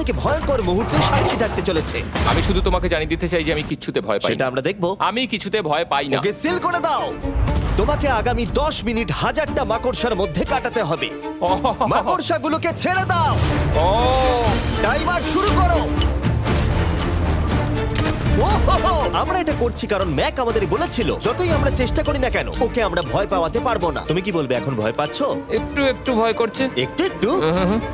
থেকে ভয়ঙ্কর মুহূর্তে সাক্ষী থাকতে চলেছে। আমি শুধু তোমাকে জানিয়ে দিতে চাই যে আমি কিচ্ছুতে ভয় পাই সেটা না। আমরা দেখবো। আমি কিছুতে ভয় পাই না। ওকে সিল করে দাও। তোমাকে আগামী 10 মিনিট 1000টা মাকড়সার মধ্যে কাটাতে হবে। মাকড়সাগুলোকে ছেড়ে দাও। ও টাইমার শুরু করো। ওহো! আমরা এটা করছি কারণ ম্যাক আমাদের বলেছিল যতই আমরা চেষ্টা করি না কেন ওকে আমরা ভয় পাওয়াতে পারবো না। তুমি কি বলবে, এখন ভয় পাচ্ছো? একটু একটু ভয় করছে। একটু একটু।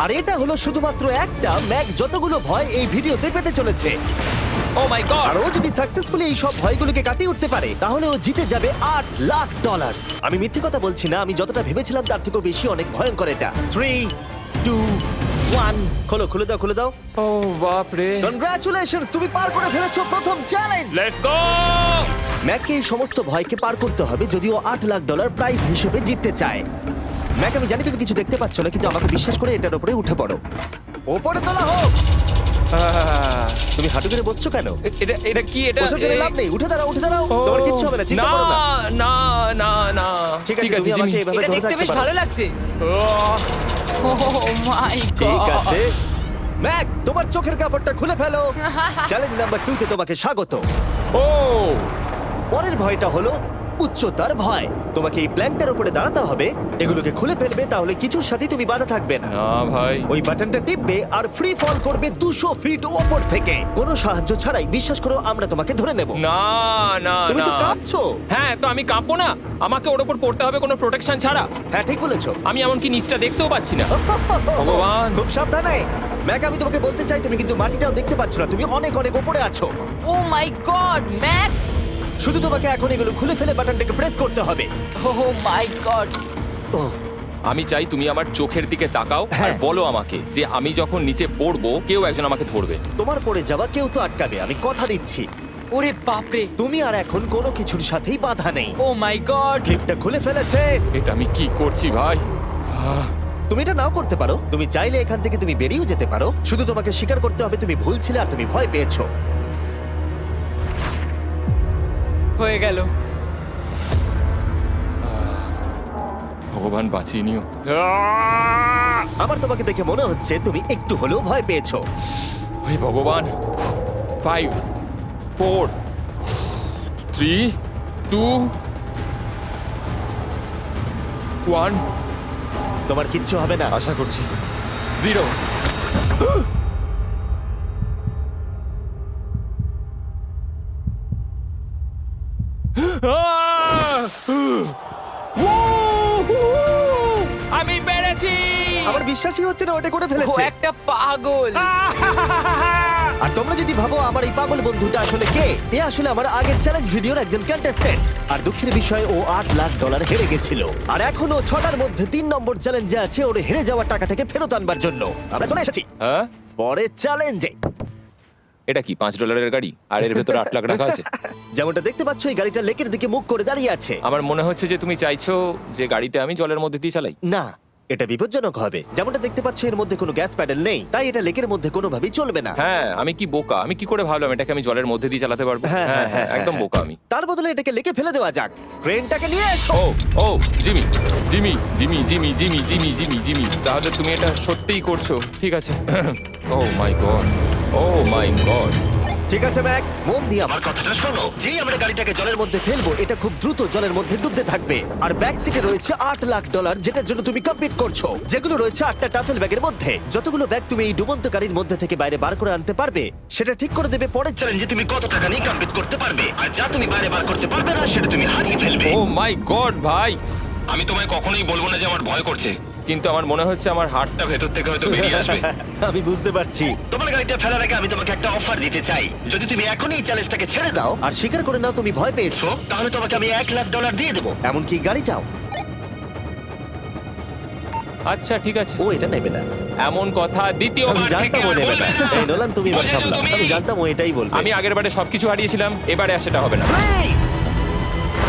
আর এটা হলো শুধুমাত্র একটা। ম্যাক যতগুলো ভয় এই ভিডিওতে পেতে চলেছে, ও মাই গড। আর ও যদি সাকসেসফুলি এই সব ভয়গুলোকে কাটিয়ে উঠতে পারে তাহলে ও জিতে যাবে $8,00,000। আমি মিথ্যে কথা বলছি না, আমি যতটা ভেবেছিলাম তার থেকেও বেশি অনেক ভয়ঙ্কর এটা। 3, 2, 1 খোলো, খুলে দাও, খুলে দাও। ও বাপ রে। কনগ্রাচুলেশনস, তুমি পার করে ফেলেছো প্রথম চ্যালেঞ্জ। Let's go. ম্যাককে এই সমস্ত ভয়কে পার করতে হবে যদিও $8,00,000 প্রাইজ হিসেবে জিততে চায়। ম্যাক, আমি জানি তুমি কিছু দেখতে পাচ্ছ না, কিন্তু আমাকে বিশ্বাস করে এটার উপরে উঠে পড়ো। ওপরে তোলা হোক। তুমি হাঁটু করে বসছো কেন? এটা এটা কি? এটা বসে গেলে লাভ নেই, উঠে দাঁড়াও, উঠে দাঁড়াও। তোমার কিচ্ছু হবে না, চিন্তা করো না। না না না। ঠিক আছে, তুমি আমাকে এভাবে এটা ধরে দেখতে থাকতে বেশ পারো। ভালো লাগছে। ও মাই গড। ঠিক আছে ম্যাক, তোমার চোখের কাপড়টা খুলে ফেলো। চ্যালেঞ্জ নাম্বার 2 তে তোমাকে স্বাগত। ও পরের ভয়টা হলো উচ্চতার ভয়। তোমাকে এই প্ল্যানটার উপরে দাঁড়াতে হবে, এগুলোকে খুলে ফেলবে, তাহলে কিছুর সাথে তুমি বাধা থাকবে না। না ভাই। ওই বাটনটা টিপবে আর ফ্রি ফল করবে 200 ফিট ওপর থেকে। কোনো সাহায্য ছাড়াই, বিশ্বাস করো আমরা তোমাকে ধরে নেব। না না তুমি তো না। কাঁপছো। হ্যাঁ, তো আমি কাঁপবো না? আমাকে ওর উপর পড়তে হবে কোনো প্রোটেকশন ছাড়া? হ্যাঁ, ঠিক বলেছো। আমি এমনকি নিচটা দেখতেও পাচ্ছি না। ভগবান। খুব সাবধানে ম্যাক, আমি তোমাকে বলতে চাই তুমি কিন্তু মাটিটাও দেখতে পাচ্ছ না, তুমি অনেক অনেক উপরে আছো। ও মাই গড, ম্যাক। শুধু তোমাকে এখন এগুলো খুলে ফেলে বাটনটাকে প্রেস করতে হবে। ও মাই গড। ওহ, আমি চাই তুমি আমার চোখের দিকে তাকাও আর হ্যাঁ। বলো আমাকে যে আমি যখন নিচে পড়বো কেউ একজন আমাকে ধরবে। তোমার পড়ে যাওয়া কেউ তো আটকাবে, আমি কথা দিচ্ছি। ওরে বাপরে। তুমি আর এখন কোনো কিছুর সাথেই বাধা নেই। ও মাই গড। ক্লিপটা খুলে ফেলেছে। এটা আমি কি করছি ভাই? তুমি এটা নাও করতে পারো, তুমি চাইলে এখান থেকে তুমি বেরিয়েও যেতে পারো। শুধু তোমাকে স্বীকার করতে হবে তুমি ভুল ছিলে আর তুমি ভয় পেয়েছো। হয়ে গেল। ভগবান বাঁচিয়ে নিও। আমার তোমাকে দেখে মনে হচ্ছে তুমি একটু হলেও ভয় পেয়েছো। ওই ভগবান। 5 4 3 2 1 তোমার কিচ্ছু হবে না। আশা করছি 0। আমি পেরেছি। আমার বিশ্বাসই হচ্ছে না ওটা করে ও ফেলেছে। একটা পাগল। আর তোমরা যদি ভাবো আমার এই পাগল বন্ধুটা আসলে কে, এ আসলে আমার আগের চ্যালেঞ্জ ভিডিওর একজন কন্টেস্ট্যান্ট। আর দুঃখের বিষয় ও $8,00,000 হেরে গেছিল। আর এখনো 6টার মধ্যে 3 নম্বর চ্যালেঞ্জে আছে ওর হেরে যাওয়া টাকাটাকে ফেরত আনবার জন্য। আমরা চলে এসেছি হ্যাঁ, পরের চ্যালেঞ্জে। এটা কি $5 গাড়ি আর এর ভেতরে 8 লাখ টাকা আছে? যেমনটা দেখতে পাচ্ছ এই গাড়িটা লেকের দিকে মুখ করে দাঁড়িয়ে আছে। আমার মনে হচ্ছে যে তুমি চাইছো যে গাড়িটা আমি জলের মধ্যে দিয়ে চালাই। না, এটা বিপজ্জনক হবে। যেমনটা দেখতে পাচ্ছ এর মধ্যে কোনো গ্যাস প্যাডেল নেই, তাই এটা লেকের মধ্যে কোনোভাবেই চলবে না। হ্যাঁ, আমি কি বোকা! আমি কি করে ভাবলাম এটাকে আমি জলের মধ্যে দিয়ে চালাতে পারবো? হ্যাঁ, হ্যাঁ হ্যাঁ, হ্যাঁ, একদম বোকা আমি। তার বদলে এটাকে লেকে ফেলে দেওয়া যাক। ক্রেনটাকে নিয়ে এসো। ও ও Jimmy Jimmy Jimmy Jimmy Jimmy Jimmy Jimmy Jimmy তাহলে তুমি এটা সত্যিই করছো? ঠিক আছে। Oh my God, oh my God. ঠিক আছে ম্যাক, মন দিয়ে আমার কথাটা শোনো। যেই আমরা গাড়িটাকে জলের মধ্যে ফেলবো এটা খুব দ্রুত জলের মধ্যে ডুবতে থাকবে। আর ব্যাক সিটে রয়েছে $8,00,000 যেটার জন্য তুমি কমপ্লিট করছো, যেগুলো রয়েছে 8টা টাফেল ব্যাগের মধ্যে। যতগুলো ব্যাগ তুমি এই ডুবন্ত গাড়ির মধ্যে থেকে বাইরে বার করে আনতে পারবে সেটা ঠিক করে দেবে পরের চ্যালেঞ্জে তুমি কত টাকা নিয়ে কমপ্লিট করতে পারবে। আর যা তুমি বাইরে বার করতে পারবে না সেটা তুমি হারিয়ে ফেলবে। ও মাই গড ভাই, আমি তোমায় কখনোই বলবো না যে আমার ভয় করছে, কিন্তু আমার মনে হচ্ছে আমার হার্টটা ভেতর থেকে হয়তো বেরিয়ে আসবে। আমি বুঝতে পারছি। তোমার গাড়িটা ফেলার আগে আমি তোমাকে একটা অফার দিতে চাই। যদি তুমি এখনই এই চ্যালেঞ্জটাকে ছেড়ে দাও দাও আর স্বীকার করে নাও তুমি ভয় পেয়েছো, তাহলে তোমাকে আমি $1,00,000 দিয়ে দেবো। এমনকি গাড়িটাও। আচ্ছা ঠিক আছে, ও এটা নেবে না। এমন কথা আমি দ্বিতীয়বার থেকে জানতাম ও আর নেবে বলবে না। না। এই নোলান তুমি এবার বলেছো সামলাও। তুমি। আমি জানতাম ও এটাই বলবে। আমি আগের বারে সবকিছু হারিয়েছিলাম, এবারে আর সেটা হবে না। 3,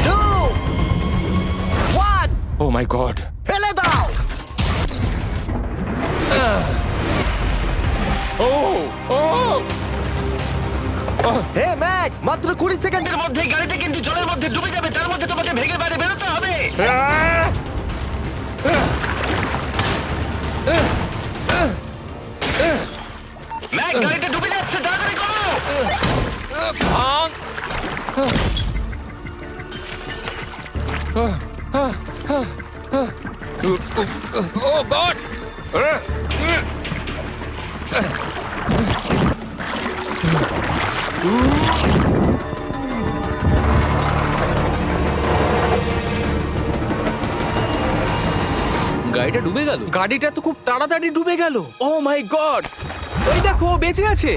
2, 1 ও মাই গড। ফেলে দাও। ও ও হে ম্যাক, মাত্র 20 সেকেন্ডের এর মধ্যে গাড়িটা কিন্তু জলের মধ্যে ডুবে যাবে, তার মধ্যে তোমাকে ভেঙে বাইরে বেরোতে হবে। ম্যাক গাড়িটা ডুবে যাচ্ছে, তাড়াতাড়ি করো। ভাঙ। ও গড! গাড়িটা ডুবে গেল। গাড়িটা তো খুব তাড়াতাড়ি ডুবে গেল। ও মাই গড, ওই দেখো ও বেঁচে আছে।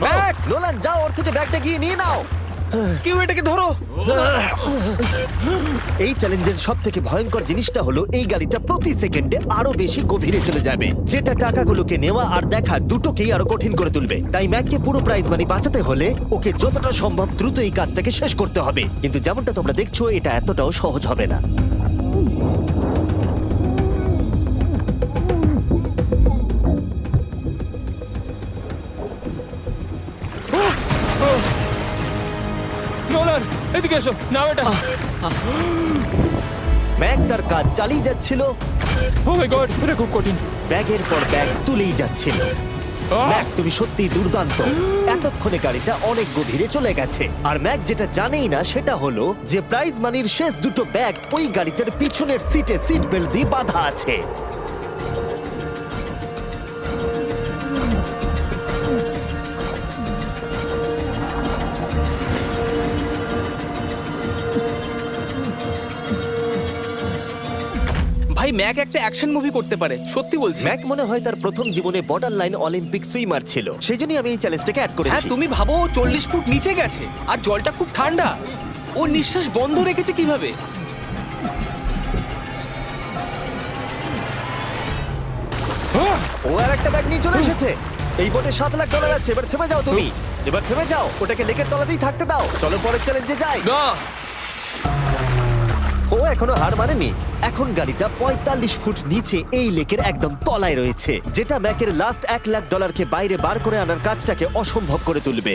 ব্যাগ, নোলান যাও, ওর থেকে ব্যাগটা গিয়ে নিয়ে নাও। কেউ এটাকে ধরো। এই চ্যালেঞ্জের সব থেকে ভয়ঙ্কর জিনিসটা হলো এই গাড়িটা প্রতি সেকেন্ডে আরো বেশি গভীরে চলে যাবে, যেটা টাকাগুলোকে নেওয়া আর দেখা দুটোকেই আরো কঠিন করে তুলবে। তাই ম্যাককে পুরো প্রাইজ মানি বাঁচাতে হলে ওকে যতটা সম্ভব দ্রুত এই কাজটাকে শেষ করতে হবে। কিন্তু যেমনটা তোমরা দেখছো, এটা এতটাও সহজ হবে না। নোলান, এদিকে এসো, নাও এটা। ম্যাক তার কাজ চালিয়ে যাচ্ছিল, ও মাই গড, এটা খুব কঠিন। ব্যাগের পর ব্যাগ তুলেই যাচ্ছিল। আহ! ম্যাক, তুমি সত্যিই দুর্দান্ত। এতক্ষণে গাড়িটা অনেক গভীরে চলে গেছে। আর ম্যাক যেটা জানেই না সেটা হলো যে প্রাইজ মানির শেষ দুটো ব্যাগ ওই গাড়িটার পিছনের সিটে সিট বেল্ট দিয়ে বাঁধা আছে। ভাই ম্যাক একটা অ্যাকশন মুভি করতে পারে, সত্যি বলছি। ম্যাক মনে হয় তার প্রথম জীবনে বর্ডার লাইন অলিম্পিক সুইমার ছিল, সেই জন্যই আমি এই চ্যালেঞ্জটাকে অ্যাড হ্যাঁ, করেছি। তুমি ভাবো ও 40 ফুট নিচে গেছে আর জলটা খুব ঠান্ডা। ও নিঃশ্বাস বন্ধ রেখেছে কিভাবে? ও আর একটা ব্যাগ নিয়ে চলে এসেছে। এই বোটে $7,00,000 আছে। এবার থেমে যাও তুমি, এবার থেমে যাও, ওটাকে লেকের তলাতেই থাকতে দাও। চলো পরের চ্যালেঞ্জে যাই। না, ও এখনো হার মানেনি। এখন গাড়িটা 45 ফুট নিচে এই লেকের একদম তলায় রয়েছে, যেটা ম্যাকের লাস্ট $1,00,000কে বাইরে বার করে আনার কাজটাকে অসম্ভব করে তুলবে।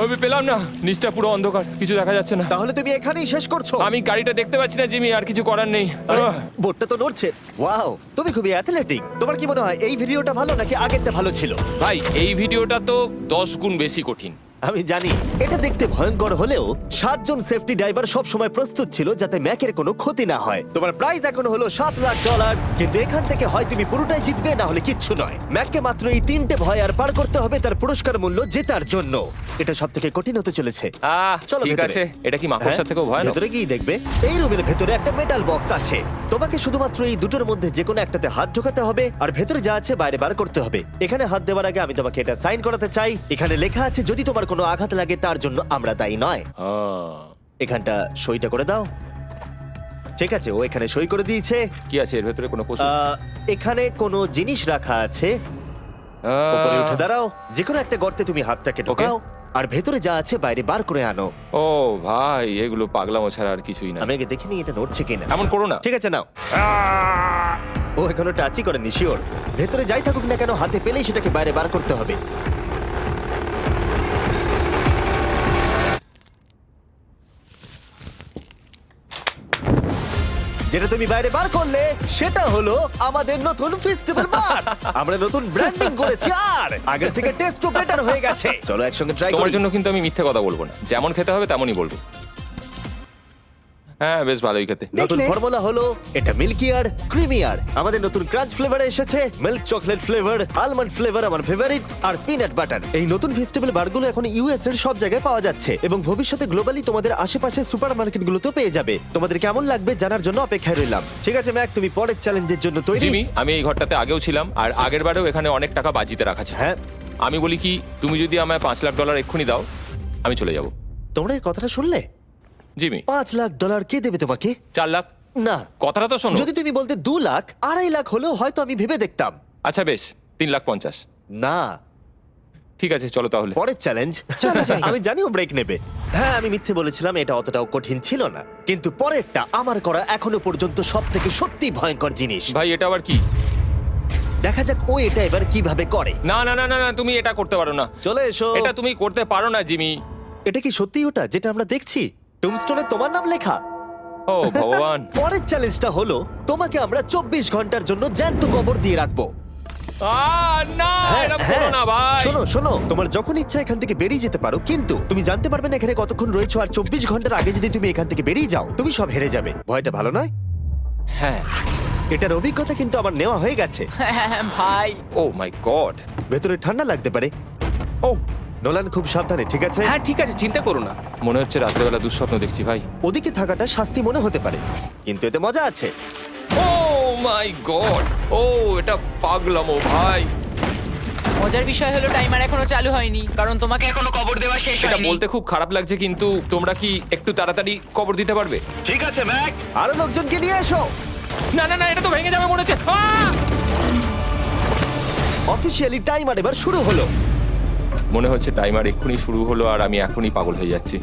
আমি পেলাম না, নিচটা পুরো অন্ধকার, কিছু দেখা যাচ্ছে না। তাহলে তুমি এখানেই শেষ করছো? আমি গাড়িটা দেখতে পাচ্ছি না জিমি, আর কিছু করার নেই। আরে, বোটটা তো নড়ছে। ওয়াও, তুমি খুবই অ্যাথলেটিক। তোমার কি মনে হয় এই ভিডিওটা ভালো নাকি আগেরটা ভালো ছিল? ভাই, এই ভিডিওটা তো 10 গুণ বেশি কঠিন। আমি জানি এটা দেখতে ভয়ঙ্কর হলেও 7 জন সেফটি ড্রাইভার সব সময় প্রস্তুত ছিল যাতে ম্যাকের কোনো ক্ষতি না হয়। তোমার প্রাইস এখন হলো $7,00,000, কিন্তু এখান থেকে হয় তুমি পুরোটাই জিতবে, না হলে কিচ্ছু নয়। ম্যাককে মাত্র এই 3টে ভয় আর পার করতে হবে তার পুরস্কার মূল্য জেতার জন্য। এটা সব থেকে কঠিন হতে চলেছে। চলো ঠিক ভেতরে। আছে, এটা কি মাকড়সার হ্যাঁ, থেকেও ভয়ানক? ভেতরে গিয়ে দেখবে এই রুমের ভেতরে একটা মেটাল বক্স আছে। তোমাকে শুধুমাত্র এই দুটোর মধ্যে যে কোনো একটাতে হাত ঢোকাতে হবে আর ভেতরে যা আছে বাইরে বার করতে হবে। এখানে হাত দেওয়ার আগে আমি তোমাকে এটা সাইন করাতে চাই। এখানে লেখা আছে যদি তোমার কোনো আঘাত লাগে তার জন্য আমরা দায়ী নয়। এখানটা সইটা করে দাও। ঠিক আছে, ও এখানে সই করে দিয়েছে। কি আছে এর ভেতরে? কোনো পশু? এখানে কোনো জিনিস রাখা আছে। উপরে উঠে দাঁড়াও, যে কোনো একটা গর্তে তুমি হাতটাকে ঢোকাও আর ভেতরে যা আছে বাইরে বার করে আনো। ও ভাই, এগুলো পাগলামো ছাড়া আর কিছুই না। আমি আগে দেখে নিই এটা নড়ছে কিনা। এমন করো না। ঠিক আছে, নাও। ও এখনো টাচই করেনি, শিওর। ভেতরে যাই থাকুক না কেন, হাতে পেলেই সেটাকে বাইরে বার করতে হবে। যেটা তুমি বাইরে বার করলে সেটা হলো আমাদের নতুন ফেস্টিভ্যাল বাস। আমরা নতুন ব্র্যান্ডিং করেছি আর আগের থেকে টেস্টও বেটার হয়ে গেছে। চলো একসঙ্গে ট্রাই তোমার করি। জন্য কিন্তু আমি মিথ্যে কথা বলবো না, যেমন খেতে হবে তেমনই বলবো। হ্যাঁ, বেশ ভালোই খেতে। নতুন দেখলে? ফর্মুলা হলো এটা মিল্কিয়ার ক্রিমিয়ার। আমাদের নতুন ক্রাঞ্চ ফ্লেভার এসেছে, milk chocolate flavour, almond flavour আমার ফেভারিট, আর পিনাট বাটার। এই নতুন ভেজিটেবল বারগুলো এখন ইউএস এর সব জায়গায় পাওয়া যাচ্ছে এবং ভবিষ্যতে গ্লোবালি তোমাদের আশেপাশে সুপারমার্কেটগুলোতেও পেয়ে যাবে। তোমাদের কেমন লাগবে জানার জন্য অপেক্ষায় রইলাম। ঠিক আছে ম্যাক, তুমি পরের চ্যালেঞ্জের জন্য তৈরি? জিমি, আমি এই ঘরটাতে আগেও ছিলাম আর আগের বারেও এখানে অনেক টাকা বাজিতে রাখা ছিল। হ্যাঁ, আমি বলি কি, তুমি যদি আমায় $5,00,000 এক্ষুনি দাও, আমি চলে যাব। তোমরা এই কথাটা শুনলে? জিমি, $5,00,000 কে দেবে তোমাকে? 4 লাখ। না, কথাটা তো শোনো। যদি তুমি বলতে 2 লাখ, 2.5 লাখ হলেও হয়তো আমি ভেবে দেখতাম। আচ্ছা বেশ, 3,50,000। না, ঠিক আছে, চলো তাহলে। পরের চ্যালেঞ্জ। আমি জানি ও ব্রেক নেবে। হ্যাঁ, আমি মিথ্যে বলেছিলাম, এটা অতটাও কঠিন ছিল না। কিন্তু পরেরটা আমার করা এখনো পর্যন্ত সব থেকে সত্যি ভয়ঙ্কর জিনিস। ভাই, এটা আবার কি? দেখা যাক ও এটা এবার কিভাবে করে। না না না না না, তুমি এটা করতে পারো না। চলে এসো। এটা তুমি করতে পারো না জিমি। এটা কি সত্যি ওটা যেটা আমরা দেখছি? টুমস্টোনে তোমার নাম লেখা। ও ভগবান। পরের চ্যালেঞ্জটা হলো তোমাকে আমরা 24 ঘন্টার জন্য জ্যান্ত কবর দিয়ে রাখবো। না হ্যাঁ, এটা হ্যাঁ। করো না ভাই। শোনো শোনো, তোমার যখন ইচ্ছা এখান থেকে বেরিয়ে যেতে পারো, কিন্তু তুমি জানতে পারবে না এখানে কতক্ষণ রয়েছো। আর 24 ঘন্টার আগে যদি তুমি এখান থেকে বেরিয়ে যাও, তুমি সব হেরে যাবে। ভয়টা ভালো নয়? হ্যাঁ। এটার অভিজ্ঞতা কিন্তু আমার নেওয়া হয়ে গেছে। ভাই ও মাই গড। ভেতরে ঠান্ডা লাগতে পারে। ও নোলান, খুব সাবধানে, ঠিক আছে? হ্যাঁ ঠিক আছে, চিন্তা করো না। মনে হচ্ছে রাত্রেবেলা দুঃস্বপ্ন দেখছি ভাই। ওদিকে থাকাটা শাস্তি মনে হতে পারে, কিন্তু এতে মজা আছে। Oh my God. ও এটা পাগলামো ভাই। মজার বিষয় হলো টাইমার এখনো চালু হয়নি কারণ তোমাকে এখনো কবর দেওয়া শেষ এটা হয়নি। বলতে খুব খারাপ লাগছে, কিন্তু তোমরা কি একটু তাড়াতাড়ি কবর দিতে পারবে? ঠিক আছে ম্যাক। আরো লোকজনকে নিয়ে এসো। না না না, এটা তো ভেঙে যাবে মনে হচ্ছে। অফিসিয়ালি টাইমার এবার শুরু হলো। মনে হচ্ছে টাইমার এক্ষুনি শুরু হলো আর আমি এখনই পাগল হয়ে যাচ্ছি।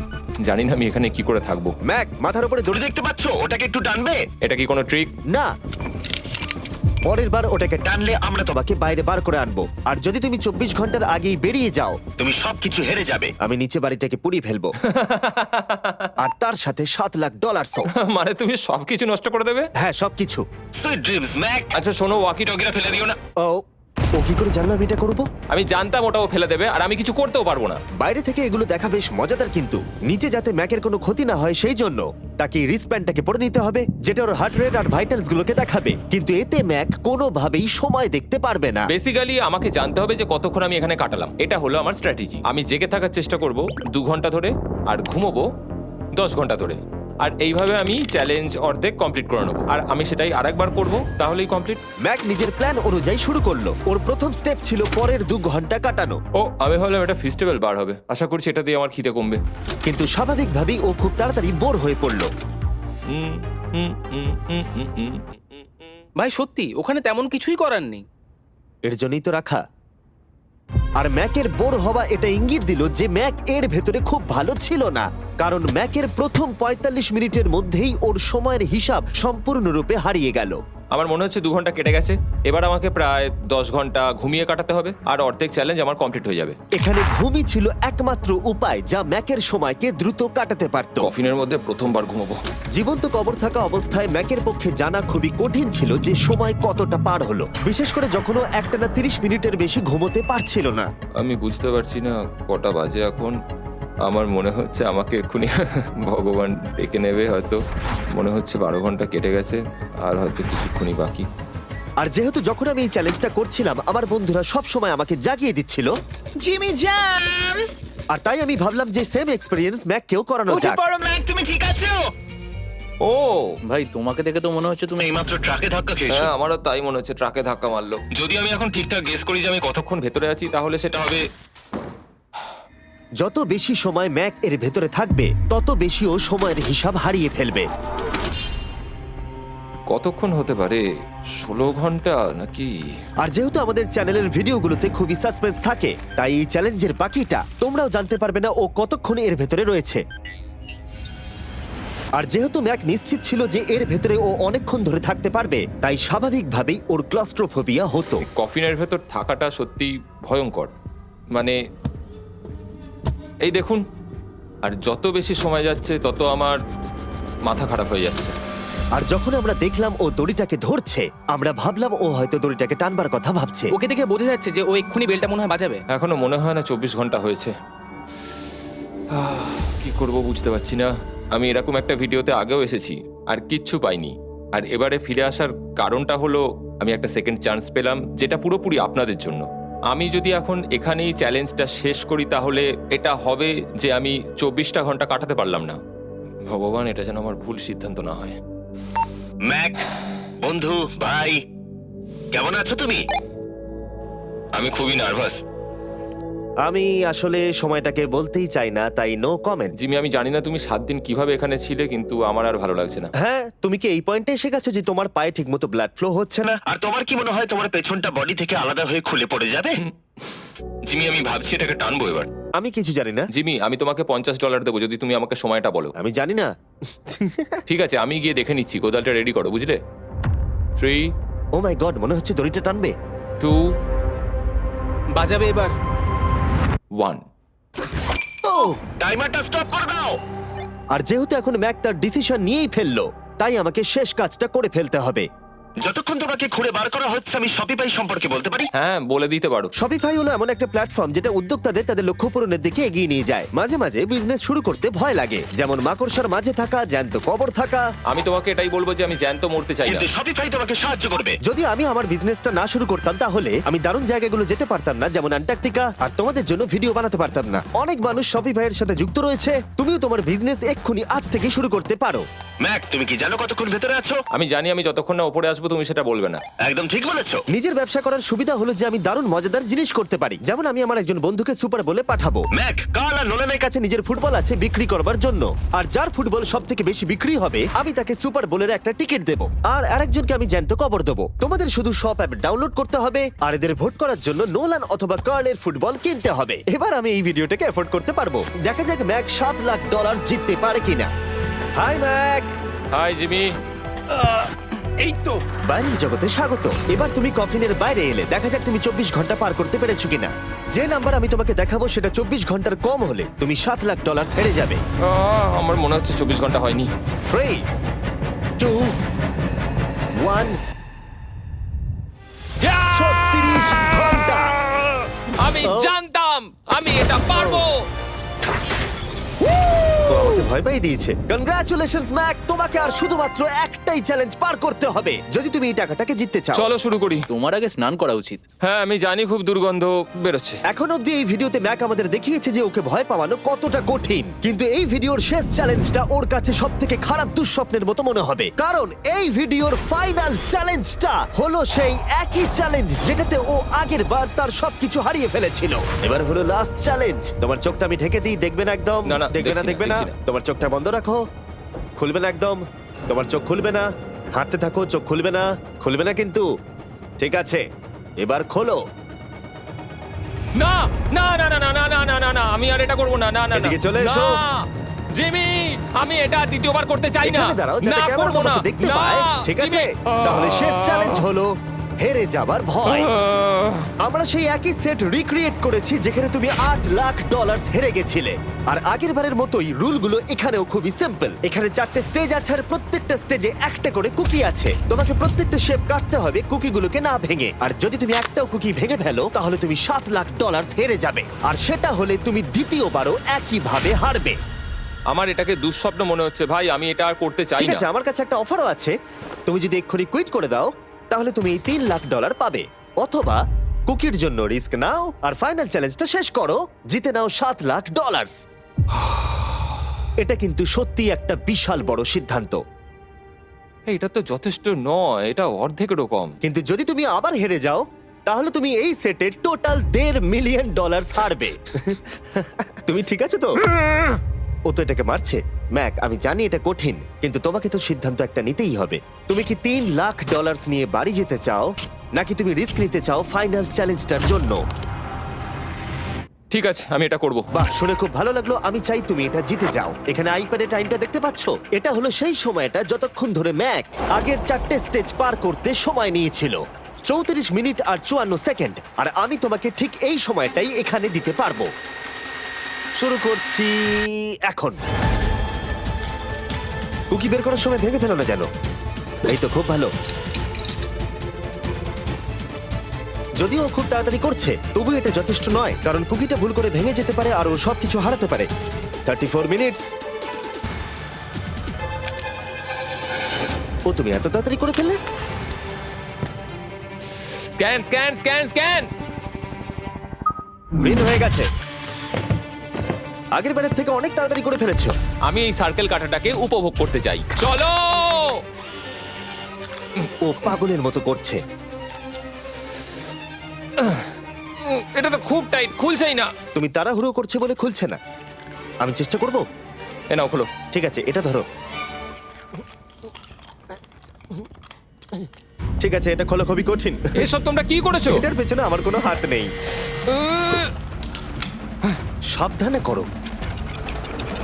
জানি না আমি এখানে কি করে থাকবো। ম্যাক, মাথার উপরে দূরে দড়ি। দেখতে পাচ্ছো? ওটাকে একটু টানবে। এটা কি কোনো ট্রিক? না, পরের বার ওটাকে টানলে আমরা তো তোমাকে বাইরে বার করে আনবো। আর যদি তুমি 24 ঘন্টার আগেই বেরিয়ে যাও, তুমি সবকিছু হেরে যাবে। আমি নিচে বাড়িটাকে পুড়িয়ে ফেলবো। আর তার সাথে $7,00,000। মানে তুমি সবকিছু নষ্ট করে দেবে? হ্যাঁ, সবকিছু। Sweet dreams Mac. আচ্ছা শোনো, ওয়াকি টগিরা ফেলে দিও না। ও কি করে জানলো আমি এটা করবো? আমি জানতাম ওটাও ফেলে দেবে আর আমি কিছু করতেও পারবো না। বাইরে থেকে এগুলো দেখা বেশ মজাদার, কিন্তু নিচে যাতে ম্যাকের কোনো ক্ষতি না হয় সেই জন্য তাকে রিস্টব্যান্ডটাকে পরে নিতে হবে, যেটা ওর হার্ট রেট আর ভাইটালস গুলোকে দেখাবে। কিন্তু এতে ম্যাক কোনোভাবেই সময় দেখতে পারবে না। বেসিক্যালি আমাকে জানতে হবে যে কতক্ষণ আমি এখানে কাটালাম। এটা হলো আমার স্ট্র্যাটেজি। আমি জেগে থাকার চেষ্টা করব 2 ঘন্টা ধরে আর ঘুমোবো 10 ঘন্টা ধরে। আর এইভাবে আমি চ্যালেঞ্জ অর্ধেক কমপ্লিট করে নেবো। আর আমি সেটাই আরেকবার করব, তাহলেই কমপ্লিট। ম্যাক নিজের প্ল্যান অনুযায়ী শুরু করলো। ওর প্রথম স্টেপ ছিল পরের 2 ঘন্টা কাটানো। ও আমি ভাবলাম এটা ফেস্টিভ্যাল বার হবে। আশা করছি এটা দিয়ে আমার খিদে কমবে। কিন্তু স্বাভাবিকভাবেই ও খুব তাড়াতাড়ি বোর হয়ে পড়লো। হুম, হুম, হুম, হুম, হুম, হুম, হুম। ভাই সত্যি ওখানে তেমন কিছুই করার নেই। এর জন্যই তো রাখা। আর ম্যাকের বোর হওয়া এটা ইঙ্গিত দিল যে ম্যাক এর ভেতরে খুব ভালো ছিল না, কারণ ম্যাকের প্রথম 45 মিনিটের মধ্যেই ওর সময়ের হিসাব সম্পূর্ণরূপে হারিয়ে গেল। আমার মনে হচ্ছে 2 ঘন্টা কেটে গেছে। এবার আমাকে প্রায় 10 ঘন্টা ঘুমিয়ে কাটাতে হবে আর অর্ধেক চ্যালেঞ্জ আমার কমপ্লিট হয়ে যাবে। এখানে ঘুমই ছিল একমাত্র উপায় যা ম্যাকের সময়কে দ্রুত কাটাতে পারত। কফিনের মধ্যে প্রথমবার ঘুমাবো। জীবন্ত কবর থাকা অবস্থায় ম্যাকের পক্ষে জানা খুবই কঠিন ছিল যে সময় কতটা পার হলো, বিশেষ করে যখন ও একটানা 30 মিনিটের বেশি ঘুমোতে পারছিল না। আমি বুঝতে পারছি না কটা বাজে এখন। আমার মনে হচ্ছে আমাকে এক্ষুনি ভগবান ডেকে নেবে হয়তো। মনে হচ্ছে 12 ঘন্টা কেটে গেছে আর হয়তো কিছুক্ষণই বাকি। আর যেহেতু যখন আমি এই চ্যালেঞ্জটা করছিলাম আমার বন্ধুরা সব সময় আমাকে জাগিয়ে দিচ্ছিল, জিমি জ্যাম, আর তাই আমি ভাবলাম যে সেম এক্সপেরিয়েন্স ম্যাককেও করানো উঠে যাক। পড়ো ম্যাক, তুমি ঠিক আছো? ও ভাই তোমাকে দেখে তো মনে হচ্ছে তুমি এইমাত্র ট্রাকে ধাক্কা খেয়েছো। হ্যাঁ, আমারও তাই মনে হচ্ছে। ট্রাকে ধাক্কা মারলো। যদি আমি এখন ঠিকঠাক গেস করি যে আমি কতক্ষণ ভেতরে আছি তাহলে সেটা হবে। যত বেশি সময় ম্যাক এর ভেতরে থাকবে তত বেশি ও সময়ের হিসাব হারিয়ে ফেলবে। কতক্ষণ হতে পারে? 16 ঘন্টা নাকি? আর যেহেতু আমাদের চ্যানেলের ভিডিওগুলোতে খুবই সাসপেন্স থাকে, তাই এই চ্যালেঞ্জের বাকিটা তোমরাও জানতে পারবে না ও কতক্ষণ এর ভেতরে রয়েছে। আর যেহেতু ম্যাক নিশ্চিত ছিল যে এর ভেতরে ও অনেকক্ষণ ধরে থাকতে পারবে, তাই স্বাভাবিকভাবেই ওর ক্লস্ট্রোফোবিয়া হতো। কফিনের ভেতর থাকাটা সত্যি ভয়ঙ্কর। মানে এই দেখুন, আর যত বেশি সময় যাচ্ছে তত আমার মাথা খারাপ হয়ে যাচ্ছে। আর যখন আমরা দেখলাম ও দড়িটাকে ধরছে, আমরা ভাবলাম ও হয়তো দড়িটাকে টানবার কথা ভাবছে। ওকে দেখে বোঝা যাচ্ছে যে ও এক্ষুনি বেলটা মনে হয় বাজাবে। এখনো মনে হয় না 24 ঘন্টা হয়েছে। কি করব বুঝতে পারছি না। আমি এরকম একটা ভিডিওতে আগেও এসেছি আর কিচ্ছু পাইনি। আর এবারে ফিরে আসার কারণটা হলো আমি একটা সেকেন্ড চান্স পেলাম, যেটা পুরোপুরি আপনাদের জন্য। আমি যদি এখন এখানেই চ্যালেঞ্জটা শেষ করি তাহলে এটা হবে যে আমি 24টা ঘন্টা কাটাতে পারলাম না। ভগবান, এটা যেন আমার ভুল সিদ্ধান্ত না হয়। ম্যাক, বন্ধু, ভাই, কেমন আছো তুমি? আমি খুবই নার্ভাস। আমি আসলে সময়টাকে বলতেই চাই না, তাই নো কমেন্ট। জিমি, আমি জানি না তুমি 7 দিন কিভাবে এখানে ছিলে, কিন্তু আমার আর ভালো লাগছে না। হ্যাঁ, তুমি কি এই পয়েন্টে এসে গেছো যে তোমার পায়ে ঠিকমতো ব্লাড ফ্লো হচ্ছে না? আর তোমার কি মনে হয় তোমার পেছনটা বডি থেকে আলাদা হয়ে খুলে পড়ে যাবে? জিমি, আমি ভাবছি এটাকে টানবো এবার। আমি কিছু জানি না। জিমি, আমি তোমাকে $50 দেবো যদি তুমি আমাকে সময়টা বলো। আমি জানি না। ঠিক আছে, আমি গিয়ে দেখে নিচ্ছি। কোদালটা রেডি করো, বুঝলে? 3, ও মাই গড, মনে হচ্ছে দড়িটা টানবে। 2, বাজাবে এবার। 1। ও! টাইমারটা স্টপ করে দাও। আর যেহেতু এখন ম্যাক তার ডিসিশন নিয়েই ফেললো, তাই আমাকে শেষ কাজটা করে ফেলতে হবে। যতক্ষণ তোমাকে খুঁড়ে বার করা হচ্ছে আমি শপিফাই সম্পর্কে বলতে পারি। হ্যাঁ, বলে দিতে পারো। শপিফাই হলো এমন একটা প্ল্যাটফর্ম যেটা উদ্যোক্তাদের তাদের লক্ষ্য পূরণের দিকে এগিয়ে নিয়ে যায়। মাঝে মাঝে বিজনেস শুরু করতে ভয় লাগে, যেমন মাকড়সার মাঝে থাকা, জ্যান্ত কবর থাকা। আমি তোমাকে এটাই বলবো যে আমি জ্যান্ত মরতে চাই না। কিন্তু শপিফাই তোমাকে সাহায্য করবে। যদি আমি আমার বিজনেসটা না শুরু করতাম তাহলে আমি দারুণ জায়গাগুলো যেতে পারতাম না, যেমন অ্যান্টার্কটিকা, আর তোমাদের জন্য ভিডিও বানাতে পারতাম না। অনেক মানুষ শপিফাইয়ের সাথে যুক্ত রয়েছে। তুমিও তোমার বিজনেস এক্ষুনি আজ থেকে শুরু করতে পারো। ম্যাক, তুমি কি জানো কতক্ষণ ভেতরে আছো? আমি জানি, আমি যতক্ষণ না উপরে আসবো তুমি সেটা বলবে না। একদম ঠিক বলেছো। নিজের ব্যবসা করার সুবিধা হলো যে আমি দারুণ মজাদার জিনিস করতে পারি, যেমন আমি আমার একজন বন্ধুকে সুপার বলে পাঠাবো। ম্যাক, কার্ল আর নোলানের কাছে নিজের ফুটবল আছে বিক্রি করবার জন্য, আর যার ফুটবল সব থেকে বেশি বিক্রি হবে আমি তাকে সুপার বোলের একটা টিকিট দেবো, আর আরেকজনকে আমি জ্যান্ত কবর দেবো। তোমাদের শুধু শপ অ্যাপ ডাউনলোড করতে হবে আর এদের ভোট করার জন্য নোলান অথবা কার্লের ফুটবল কিনতে হবে। এবার আমি এই ভিডিওটাকে এফোর্ড করতে পারবো। দেখা যাক ম্যাক $7 লাখ জিততে পারে কিনা। Hi Mac. Hi Jimmy. এই তো। বাইরের জগতে স্বাগত। এবার তুমি কফিনের বাইরে এলে, দেখা যাক তুমি 24 ঘন্টা পার করতে পেরেছো কিনা। যে নাম্বার আমি তোমাকে দেখাবো সেটা 24 ঘন্টার কম হলে তুমি $7 লাখ হেরে যাবে। আমার মনে হচ্ছে 24 ঘন্টা হয়নি। 3, 2, 1। 36 ঘন্টা। আমি জানতাম আমি এটা পারবো। ও আমাকে ভয় পাইয়ে দিয়েছে। কনগ্রাচুলেশনস ম্যাক, তোমাকে আর শুধুমাত্র একটাই চ্যালেঞ্জ পার করতে হবে যদি তুমি এই টাকাটাকে জিততে চাও। চলো শুরু করি। তোমার আগে স্নান করা উচিত। হ্যাঁ, আমি জানি খুব দুর্গন্ধ বেরোচ্ছে। এখন অব্দি এই ভিডিওতে ম্যাক আমাদের দেখিয়েছে যে ওকে ভয় পাওয়ানো কতটা কঠিন, কিন্তু এই ভিডিওর শেষ চ্যালেঞ্জটা ওর কাছে সবথেকে খারাপ দুঃস্বপ্নের মতো মনে হবে, কারণ এই ভিডিওর ফাইনাল চ্যালেঞ্জটা হলো সেই একই চ্যালেঞ্জ যেটাতে ও আগের বার তার সবকিছু হারিয়ে ফেলেছিল। এবার হলো লাস্ট চ্যালেঞ্জ। তোমার চোখটা আমি ঢেকে দিই, দেখবে না একদম? না, না, দেখবে না, দেখছি না, দেখবে না। দেখছি না। তোমার চোখটা বন্ধ রাখো, খুলবে না একদম। তোমার চোখ খুলবে না, হাঁটতে থাকো, চোখ খুলবে না, খুলবে না কিন্তু। ঠিক আছে, এবার খোলো। না না না না না না না না না না, আমি আর এটা করব না। না না না। এদিকে চলে এসো। না, জিমি, আমি এটা আর দ্বিতীয়বার করতে চাই না। এখানে দাঁড়াও যাতে না, ক্যামেরা করবো না। তোমাকে দেখতে না, পায়। ঠিক আছে, জিমি। তাহলে শেষ চ্যালেঞ্জ হলো হেরে যাবার ভয়। আহ, আমরা সেই একই সেট রিক্রিয়েট করেছি যেখানে তুমি $8 লাখ হেরে গেছিলে। আর আগের বারের মতোই রুলগুলো এখানেও খুবই সিম্পল। এখানে 4টে স্টেজ আছে আর প্রত্যেকটা স্টেজে একটা করে কুকি আছে। তোমাকে প্রত্যেকটা শেপ কাটতে হবে কুকিগুলোকে না ভেঙে, আর যদি তুমি একটাও কুকি ভেঙে ফেলো তাহলে তুমি $7 লাখ হেরে যাবে, আর সেটা হলে তুমি দ্বিতীয়বারও একইভাবে হারবে। আমার এটাকে দুঃস্বপ্ন মনে হচ্ছে ভাই, আমি এটা আর করতে চাই ঠিক না। আছে, আমার কাছে একটা অফারও আছে। তুমি যদি এক্ষুনি কুইট করে দাও তাহলে তুমি এই $3 লাখ পাবে, অথবা কুকির জন্য রিস্ক নাও আর ফাইনাল চ্যালেঞ্জটা শেষ করো, জিতে নাও $7 লাখ। এটা কিন্তু সত্যি একটা বিশাল বড় সিদ্ধান্ত, এটা তো যথেষ্ট নয়, এটা অর্ধেকেরও কম। কিন্তু যদি তুমি আবার হেরে যাও তাহলে তুমি এই সেটে টোটাল $1.5 মিলিয়ন হারবে। তুমি ঠিক আছো তো? ও তো এটাকে মারছে। ম্যাক, আমি জানি এটা কঠিন, কিন্তু তোমাকে তো সিদ্ধান্ত একটা নিতেই হবে। তুমি কি $3 লাখ নিয়ে বাড়ি যেতে চাও, নাকি তুমি রিস্ক নিতে চাও ফাইনাল চ্যালেঞ্জটার জন্য? ঠিক আছে, আমি এটা করব। বাহ, শুনে খুব ভালো লাগলো। আমি চাই তুমি এটা জিতে যাও। এখানে আইপ্যাডে টাইমটা দেখতে পাচ্ছো? এটা হলো সেই সময়টা যতক্ষণ ধরে ম্যাক আগের 4টে স্টেজ পার করতে সময় নিয়েছিল। 34 মিনিট আর 54 সেকেন্ড। আর আমি তোমাকে ঠিক এই সময়টাই এখানে দিতে পারবো। শুরু করছি এখন। কুকি বের করার সময় ভেঙে ফেলো না যেন। এই তো, খুব ভালো। যদিও ও খুব তাড়াতাড়ি করছে, তবু এটা যথেষ্ট নয়, কারণ কুকিটা ভুল করে ভেঙে যেতে পারে আর ও সবকিছু হারাতে পারে। 34 মিনিটস। ও, তুমি এত তাড়াতাড়ি করে ফেললে? Scan scan scan scan. Green হয়ে গেছে। আগের বারের থেকে অনেক তাড়াতাড়ি করে ফেলেছো। আমি এই সার্কেল কাটাটাকে উপভোগ করতে চাই। চলো। ও পাগলের মতো করছে। এটা তো খুব টাইট, খুলছেই না। তুমি তাড়াহুড়ো করছে বলে খুলছে না। আমি চেষ্টা করব। এ নাও, খোলো। ঠিক আছে, এটা ধরো। ঠিক আছে, এটা খোলা খুবই কঠিন। এসব তোমরা কি করেছো? এটার পেছনে আমার কোনো হাত নেই। সাবধানে করো।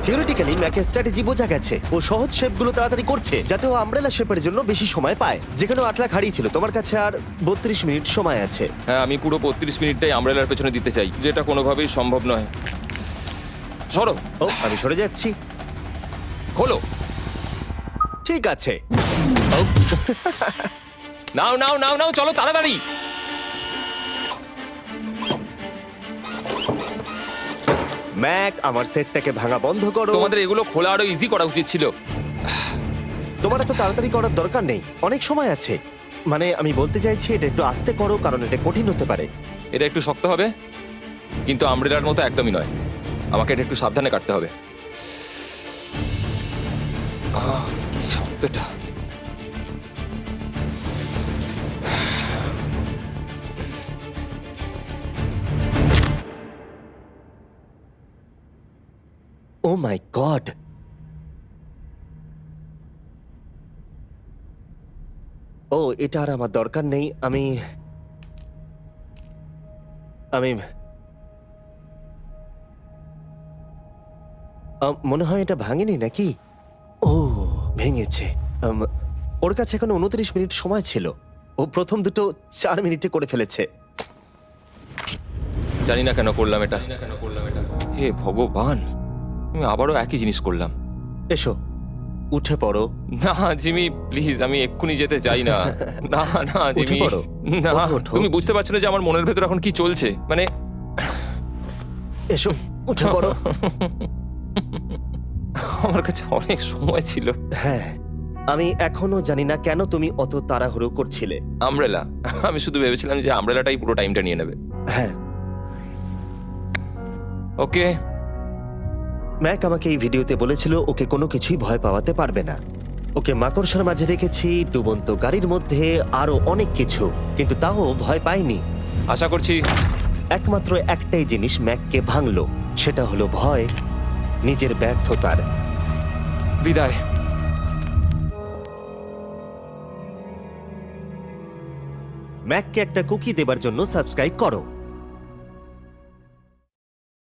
থিওরিটিক্যালি ম্যাকের স্ট্র্যাটেজি বোঝা গেছে। ও সহজ শেপগুলো তাড়াতাড়ি করছে যাতে ও আমব্রেলা শেপের জন্য বেশি সময় পায়। যেখানে 8 লাখ হারিয়েছিল, তোমার কাছে আর 32 মিনিট সময় আছে। হ্যাঁ, আমি পুরো 32 মিনিটটাই আমব্রেলার পেছনে দিতে চাই, যেটা কোনোভাবেই সম্ভব নয়। সরো। ও, আমি সরে যাচ্ছি। খোলো। ঠিক আছে। ও, নাও নাও নাও নাও, চলো তাড়াতাড়ি। ম্যাক, আমার সেটটাকে ভাঙা বন্ধ করো। তোমাদের এগুলো খোলা আরো ইজি করা উচিত ছিল। তোমার এত তাড়াতাড়ি করার দরকার নেই, অনেক সময় আছে। মানে আমি বলতে চাইছি এটা একটু আস্তে করো, কারণ এটা কঠিন হতে পারে। এটা একটু শক্ত হবে, কিন্তু আমব্রেলার মতো একদমই নয়। আমাকে এটা একটু সাবধানে কাটতে হবে। কি শক্ত এটা। ও মাই গড, ও এটা আর আমার দরকার নেই। আমি মনে হয় এটা ভাঙেনি নাকি? ও ভেঙেছে। ওর কাছে এখন 29 মিনিট সময় ছিল। ও প্রথম দুটো 4 মিনিটে করে ফেলেছে। জানি না কেন করলাম এটা। হে ভগবান, আমি আবারও একই জিনিস করলাম। এসো, উঠে পড়ো। না জিমি প্লিজ, আমি এক্ষুনি যেতে চাই না। না না উঠে জিমি, পড়ো। না। ওঠো, ওঠো। তুমি বুঝতে পারছো না যে আমার মনের ভেতর এখন কি চলছে? মানে এসো, উঠে পড়ো। আমার কাছে অনেক সময় ছিল। হ্যাঁ, আমি এখনো জানি না কেন তুমি অত তাড়াহুড়ো করছিলে। আমব্রেলা, আমি শুধু ভেবেছিলাম যে আমব্রেলাটাই পুরো টাইমটা নিয়ে নেবে। হ্যাঁ, ওকে। ম্যাক আমাকে এই ভিডিওতে বলেছিল ওকে কোনো কিছুই ভয় পাওয়াতে পারবে না। ওকে মাকড়সার মাঝে রেখেছি, ডুবন্ত গাড়ির মধ্যে, আরো অনেক কিছু, কিন্তু তাও ভয় পায়নি। আশা করছি একমাত্র একটাই জিনিস ম্যাককে ভাঙলো, সেটা হলো ভয়, নিজের ব্যর্থতার। বিদায়। ম্যাককে একটা কুকি দেবার জন্য সাবস্ক্রাইব করো।